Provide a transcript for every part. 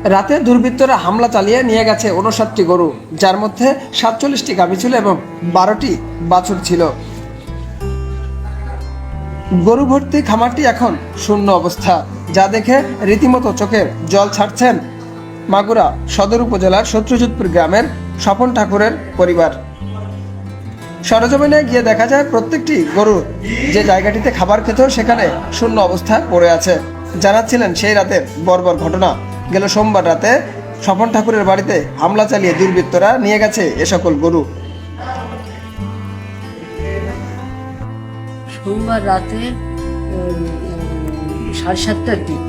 রাতে দুর্বৃত্তরা হামলা চালিয়ে নিয়ে গেছে ৫৯টি গরু, যার মধ্যে ৪৭টি গাভী ছিল এবং ১২টি বাছুর ছিল। গরু ভর্তি খামারটি এখন শূন্য অবস্থা, যা দেখে রীতিমতো চোখের জল ছাড়ছেন মাগুরা সদর উপজেলার শত্রুজিৎপুর গ্রামের স্বপন ঠাকুরের পরিবার। সরেজমিনে গিয়ে দেখা যায় প্রত্যেকটি গরু যে জায়গাটিতে খাবার খেত সেখানে শূন্য অবস্থায় পড়ে আছে। জানাচ্ছিলেন সেই রাতের বর্বর ঘটনা। গেল সোমবার রাতে স্বপন ঠাকুরের বাড়িতে হামলা চালিয়ে দুর্বৃত্তরা নিয়ে গেছে এ সকল গরু। সোমবার রাতে 7:30টার দিক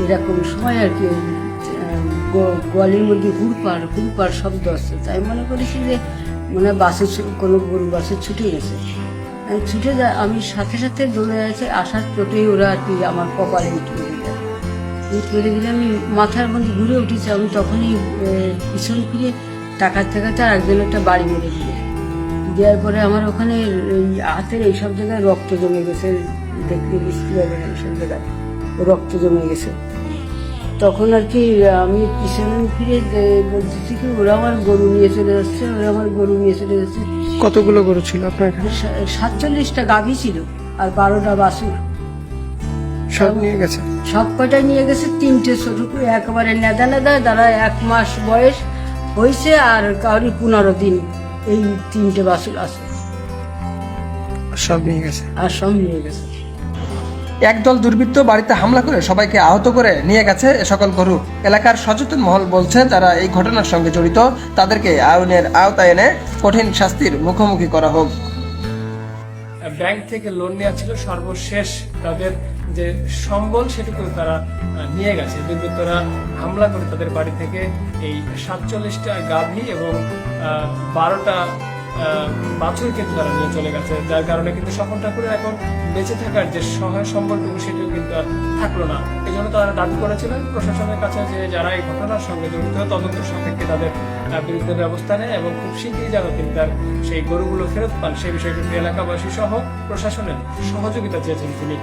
এরকম সময় আর কি গোয়ালির মধ্যে হুড়পাড় শব্দ আসছে। তাই মনে করেছি যে মনে হয় বাসে কোনো গরু বাসে ছুটে গেছে। আমি ছুটে আমি সাথে সাথে দৌড়ে যাচ্ছে, আসার চোটেই ওরা আর কি আমার কপালে ইট মেরে দেয়। ইট মেরে দিলে আমি মাথার মধ্যে ঘুরে উঠেছি। আমি তখনই পিছন ফিরে টাকাতে আর একজন একটা বাড়ি মেরে দিলে দেওয়ার পরে আমার ওখানে এই হাতের এইসব জায়গায় রক্ত জমে গেছে। দেখতে বৃষ্টি হবে না, এইসব জায়গায় রক্ত জমে গেছে। তখন আর কি আমি পিছনে ফিরে বলতেছি কি ওরা আমার গরু নিয়ে চলে যাচ্ছে। কতগুলো গরু ছিল আপনার এখানে? 47টা গাভী ছিল আর 12টা বাছুর। সব নিয়ে গেছে? সব কটাই নিয়ে গেছে। 3টে ছোট একেবারে নেদা যারা 1 মাস বয়স হয়েছে আর কাউরি 15 দিন, এই 3টে বাছুর আছে। সব নিয়ে গেছে? আর সব নিয়ে গেছে। একদল দুর্বৃত্ত বাড়িতে হামলা করে সবাইকে আহত করে নিয়ে গেছে এ সকল গরু। এলাকার সচেতন মহল বলছে, যারা এই ঘটনার সঙ্গে জড়িত তাদেরকে আইনের আওতায় এনে কঠিন শাস্তির মুখোমুখি করা হোক। ব্যাংক থেকে লোন নেওয়া ছিল, সর্বশেষ তাদের যে সম্বল সেটুকু তারা নিয়ে গেছে। দুর্বৃত্তরা হামলা করে তাদের বাড়ি থেকে এই 47টা গাভী এবং 12টা বাছুর কিন্তু তারা নিয়ে চলে গেছে, যার কারণে কিন্তু স্বপন ঠাকুরের এখন বেঁচে থাকার যে সহায় সম্বলটুকু সেটিও কিন্তু আর থাকলো না। এই জন্য তারা দাবি করেছিলেন প্রশাসনের কাছে যে যারা এই ঘটনার সঙ্গে জড়িত তদন্ত সাপেক্ষে তাদের বিরুদ্ধে ব্যবস্থা নেয় এবং খুব শীঘ্রই যেন তিনি তার সেই গরুগুলো ফেরত পান সেই বিষয়টি এলাকাবাসী সহ প্রশাসনের সহযোগিতা চেয়েছেন তিনি।